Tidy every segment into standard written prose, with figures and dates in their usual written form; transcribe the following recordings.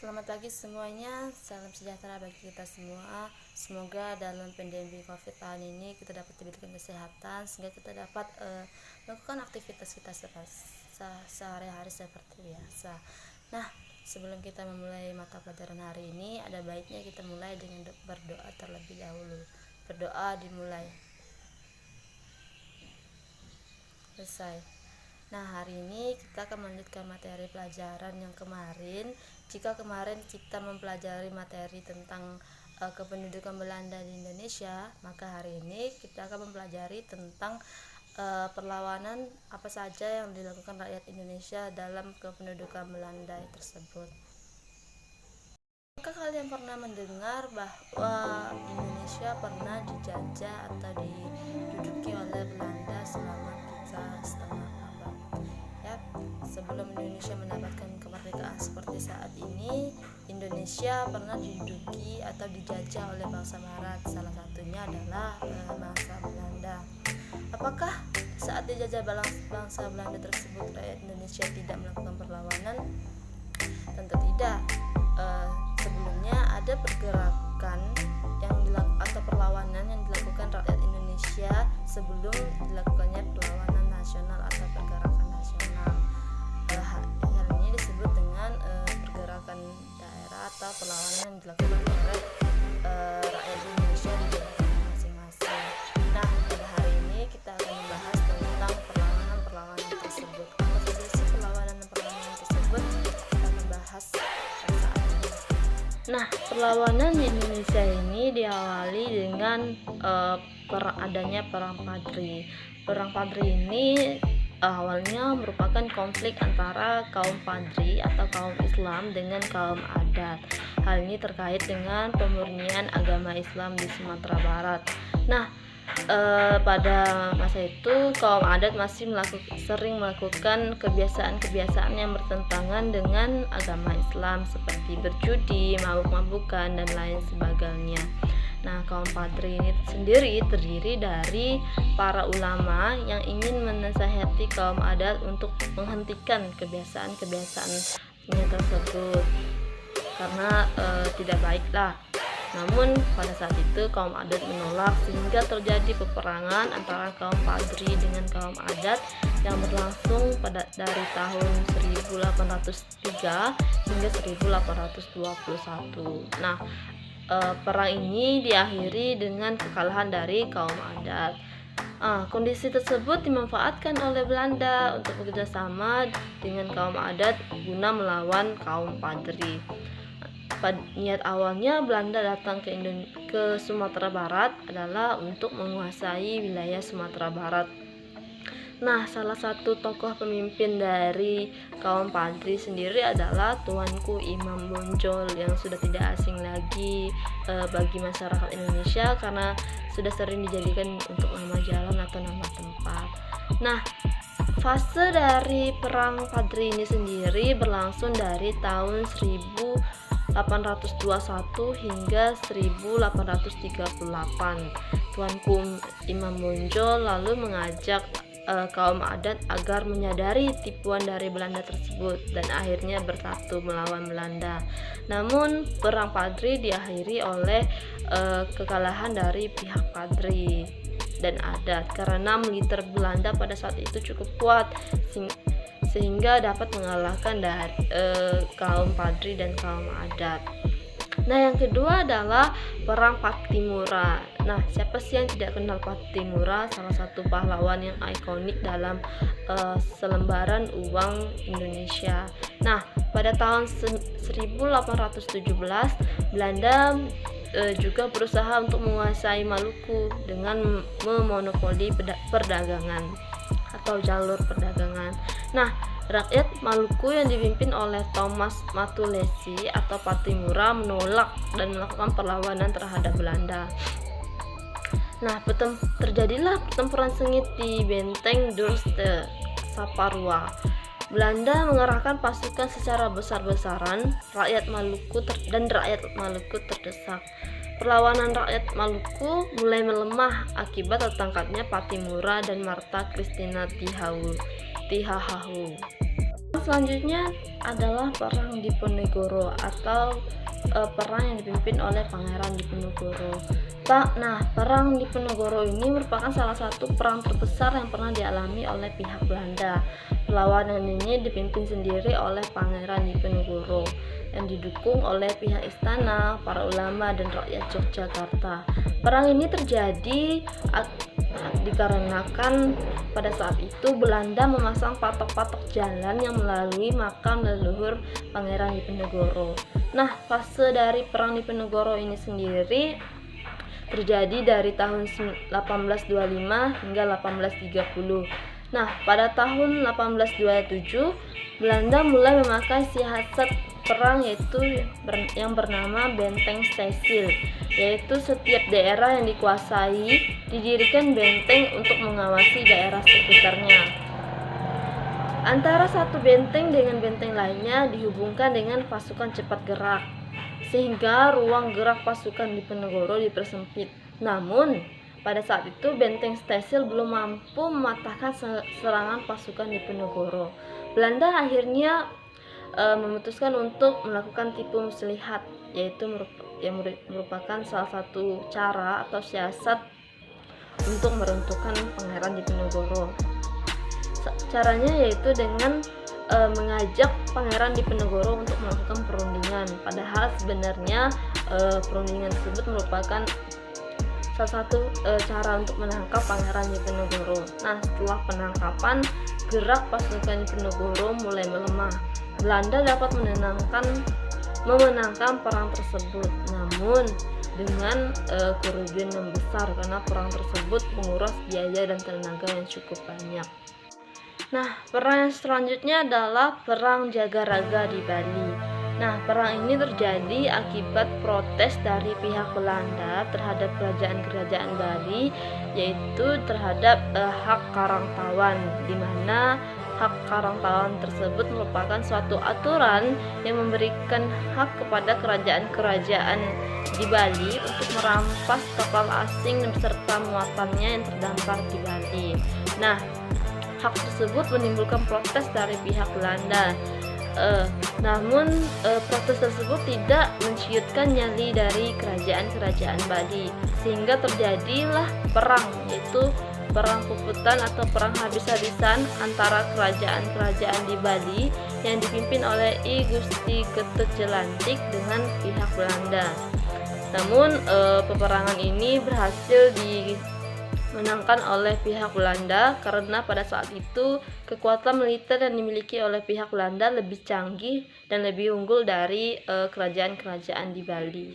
Selamat pagi semuanya, salam sejahtera bagi kita semua. Semoga dalam pandemi COVID tahun ini kita dapat diberikan kesehatan sehingga kita dapat melakukan aktivitas kita sehari-hari seperti biasa. Nah, sebelum kita memulai mata pelajaran hari ini, ada baiknya kita mulai dengan berdoa terlebih dahulu. Berdoa dimulai. Selesai. Nah, hari ini kita akan melanjutkan materi pelajaran yang kemarin. Jika kemarin kita mempelajari materi tentang kependudukan Belanda di Indonesia, maka hari ini kita akan mempelajari tentang perlawanan apa saja yang dilakukan rakyat Indonesia dalam kependudukan Belanda tersebut. Apakah kalian pernah mendengar bahwa Indonesia pernah dijajah atau diduduki oleh Belanda selama 3,5 abad? Ya, sebelum Indonesia mendapatkan kemerdekaan seperti saat ini, Indonesia pernah diduduki atau dijajah oleh bangsa Barat. Salah satunya adalah bangsa Belanda. Apakah saat dijajah bangsa Belanda tersebut rakyat Indonesia tidak melakukan perlawanan? Tentu tidak. Sebelumnya ada pergerakan yang atau perlawanan yang dilakukan rakyat Indonesia sebelum dilakukannya perlawanan nasional atau pergerakan nasional. Hal ini disebut dengan pergerakan daerah atau perlawanan yang dilakukan oleh rakyat Indonesia di daerah masing-masing. Nah, pada hari ini kita akan membahas tentang perlawanan-perlawanan tersebut. Apa saja sih perlawanan-perlawanan tersebut? Kita akan bahas pada saat ini. Nah, perlawanan di Indonesia ini diawali dengan adanya Perang Padri. Perang Padri ini awalnya merupakan konflik antara kaum Padri atau kaum Islam dengan kaum adat. Hal ini terkait dengan pemurnian agama Islam di Sumatera Barat. Nah, pada masa itu kaum adat masih sering melakukan kebiasaan-kebiasaan yang bertentangan dengan agama Islam seperti berjudi, mabuk-mabukan, dan lain sebagainya. Nah, kaum Padri ini sendiri terdiri dari para ulama yang ingin menasihati kaum adat untuk menghentikan kebiasaan-kebiasaannya tersebut karena tidak baiklah. Namun pada saat itu kaum adat menolak sehingga terjadi peperangan antara kaum Padri dengan kaum adat yang berlangsung dari tahun 1803 hingga 1821. Nah, perang ini diakhiri dengan kekalahan dari kaum adat. Kondisi tersebut dimanfaatkan oleh Belanda untuk bekerjasama dengan kaum adat guna melawan kaum Padri. Niat awalnya Belanda datang ke Sumatera Barat adalah untuk menguasai wilayah Sumatera Barat. Nah, salah satu tokoh pemimpin dari kaum Padri sendiri adalah Tuanku Imam Bonjol yang sudah tidak asing lagi bagi masyarakat Indonesia karena sudah sering dijadikan untuk nama jalan atau nama tempat. Nah, fase dari Perang Padri ini sendiri berlangsung dari tahun 1821 hingga 1838. Tuanku Imam Bonjol lalu mengajak kaum adat agar menyadari tipuan dari Belanda tersebut dan akhirnya bersatu melawan Belanda. Namun Perang Padri diakhiri oleh kekalahan dari pihak Padri dan adat karena militer Belanda pada saat itu cukup kuat sehingga dapat mengalahkan dari kaum Padri dan kaum adat. Nah, yang kedua adalah Perang Pattimura. Nah, siapa sih yang tidak kenal Pattimura? Salah satu pahlawan yang ikonik dalam selembaran uang Indonesia. Nah, pada tahun 1817 Belanda juga berusaha untuk menguasai Maluku dengan memonopoli perdagangan atau jalur perdagangan. Nah, rakyat Maluku yang dipimpin oleh Thomas Matulesi atau Pattimura menolak dan melakukan perlawanan terhadap Belanda. Nah, terjadilah pertempuran sengit di benteng Durste Saparua. Belanda mengerahkan pasukan secara besar-besaran, rakyat Maluku terdesak. Perlawanan rakyat Maluku mulai melemah akibat tertangkapnya Pattimura dan Martha Christina Tihahahu. Selanjutnya adalah Perang Diponegoro atau perang yang dipimpin oleh Pangeran Diponegoro. Nah, Perang Diponegoro ini merupakan salah satu perang terbesar yang pernah dialami oleh pihak Belanda. Perlawanan ini dipimpin sendiri oleh Pangeran Diponegoro yang didukung oleh pihak istana, para ulama, dan rakyat Yogyakarta. Perang ini terjadi dikarenakan pada saat itu Belanda memasang patok-patok jalan yang melalui makam leluhur Pangeran Diponegoro. Nah, fase dari Perang Diponegoro ini sendiri terjadi dari tahun 1825 hingga 1830. Nah, pada tahun 1827 Belanda mulai memakai siasat perang yaitu yang bernama Benteng Cecil, yaitu setiap daerah yang dikuasai didirikan benteng untuk mengawasi daerah sekitarnya. Antara satu benteng dengan benteng lainnya dihubungkan dengan pasukan cepat gerak, sehingga ruang gerak pasukan Diponegoro dipersempit. Namun, pada saat itu benteng Cecil belum mampu mematahkan serangan pasukan Diponegoro. Belanda akhirnya memutuskan untuk melakukan tipu muslihat, yaitu merupakan salah satu cara atau siasat untuk meruntuhkan Pangeran Diponegoro. Caranya yaitu dengan mengajak Pangeran Diponegoro untuk melakukan perundingan, padahal sebenarnya perundingan tersebut merupakan salah satu cara untuk menangkap Pangeran Diponegoro. Nah, setelah penangkapan, gerak pasukan Diponegoro mulai melemah. Belanda dapat memenangkan perang tersebut, namun dengan kerugian yang besar karena perang tersebut menguras biaya dan tenaga yang cukup banyak. Nah, perang yang selanjutnya adalah Perang Jagaraga di Bali. Nah, perang ini terjadi akibat protes dari pihak Belanda terhadap kerajaan-kerajaan Bali, yaitu terhadap hak karangtawan, di mana hak karangtawan tersebut merupakan suatu aturan yang memberikan hak kepada kerajaan-kerajaan di Bali untuk merampas kapal asing beserta muatannya yang terdampar di Bali. Nah, hak tersebut menimbulkan protes dari pihak Belanda. Namun protes tersebut tidak menciutkan nyali dari kerajaan-kerajaan Bali, sehingga terjadilah perang, yaitu perang puputan atau perang habis-habisan antara kerajaan-kerajaan di Bali yang dipimpin oleh I Gusti Ketut Jelantik dengan pihak Belanda. Namun peperangan ini berhasil dimenangkan oleh pihak Belanda karena pada saat itu kekuatan militer yang dimiliki oleh pihak Belanda lebih canggih dan lebih unggul dari kerajaan-kerajaan di Bali.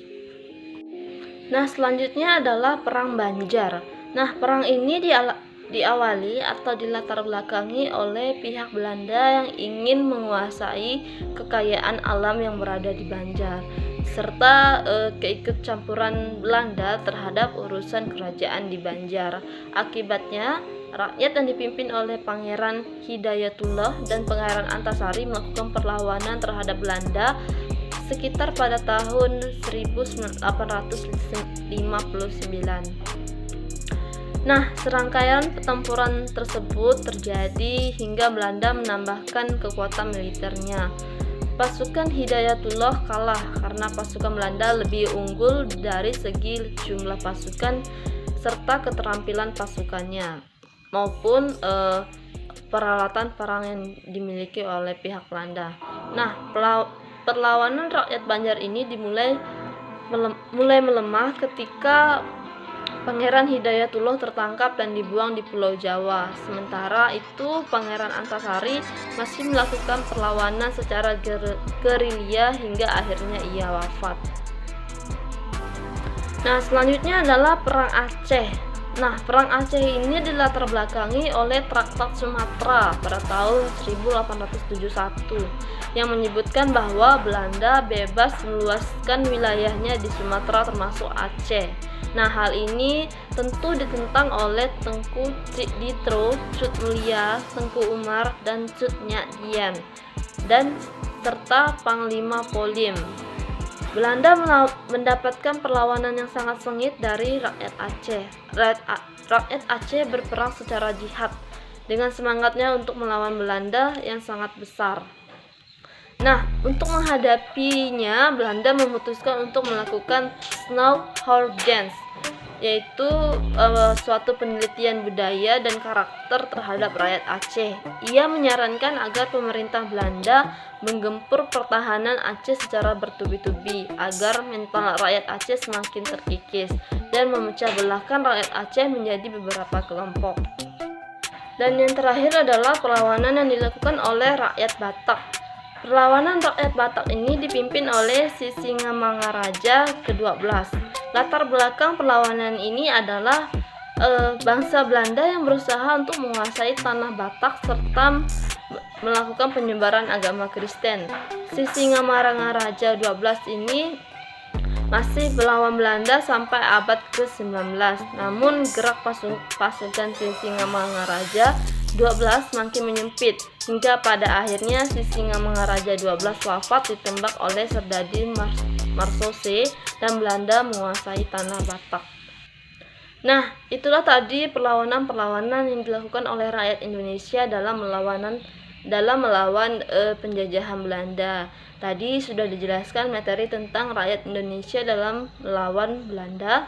Nah, selanjutnya adalah Perang Banjar. Nah, perang ini diawali atau dilatar belakangi oleh pihak Belanda yang ingin menguasai kekayaan alam yang berada di Banjar, serta keikutcampuran Belanda terhadap urusan kerajaan di Banjar. Akibatnya, rakyat yang dipimpin oleh Pangeran Hidayatullah dan Pangeran Antasari melakukan perlawanan terhadap Belanda sekitar pada tahun 1859. Nah, serangkaian pertempuran tersebut terjadi hingga Belanda menambahkan kekuatan militernya. Pasukan Hidayatullah kalah karena pasukan Belanda lebih unggul dari segi jumlah pasukan serta keterampilan pasukannya maupun peralatan perang yang dimiliki oleh pihak Belanda. Nah, perlawanan rakyat Banjar ini mulai melemah ketika Pangeran Hidayatullah tertangkap dan dibuang di Pulau Jawa. Sementara itu, Pangeran Antasari masih melakukan perlawanan secara gerilya hingga akhirnya ia wafat. Nah, selanjutnya adalah Perang Aceh. Nah, Perang Aceh ini dilatar belakangi oleh Traktat Sumatera pada tahun 1871 yang menyebutkan bahwa Belanda bebas meluaskan wilayahnya di Sumatera termasuk Aceh. Nah, hal ini tentu ditentang oleh Tengku Ditro, Cut Mulia, Tengku Umar, dan Cut Nyak Dian, dan serta Panglima Polim. Belanda mendapatkan perlawanan yang sangat sengit dari rakyat Aceh. Rakyat Aceh berperang secara jihad dengan semangatnya untuk melawan Belanda yang sangat besar. Nah, untuk menghadapinya, Belanda memutuskan untuk melakukan Snauwhouwdans, yaitu suatu penelitian budaya dan karakter terhadap rakyat Aceh. Ia menyarankan agar pemerintah Belanda menggempur pertahanan Aceh secara bertubi-tubi agar mental rakyat Aceh semakin terkikis dan memecah belahkan rakyat Aceh menjadi beberapa kelompok. Dan yang terakhir adalah perlawanan yang dilakukan oleh rakyat Batak. Perlawanan rakyat Batak ini dipimpin oleh Sisingamangaraja ke-12. Latar belakang perlawanan ini adalah bangsa Belanda yang berusaha untuk menguasai tanah Batak serta melakukan penyebaran agama Kristen. Sisingamangaraja 12 ini masih melawan Belanda sampai abad ke-19. Namun gerak pasukan Sisingamangaraja 12 makin menyempit hingga pada akhirnya Sisingamangaraja 12 wafat ditembak oleh Serdadi Marsose dan Belanda menguasai tanah Batak. Nah, itulah tadi perlawanan-perlawanan yang dilakukan oleh rakyat Indonesia dalam melawan penjajahan Belanda. Tadi sudah dijelaskan materi tentang rakyat Indonesia dalam melawan Belanda.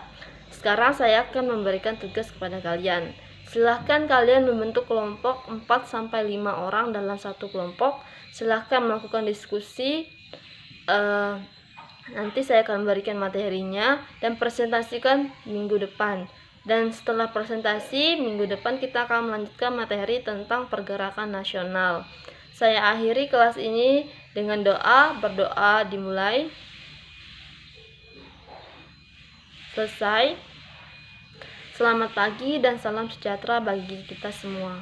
Sekarang saya akan memberikan tugas kepada kalian. Silahkan kalian membentuk kelompok 4-5 orang dalam satu kelompok. Silahkan melakukan diskusi. Nanti saya akan memberikan materinya dan presentasikan minggu depan. Dan setelah presentasi, minggu depan kita akan melanjutkan materi tentang pergerakan nasional. Saya akhiri kelas ini dengan berdoa dimulai. Selesai. Selamat pagi dan salam sejahtera bagi kita semua.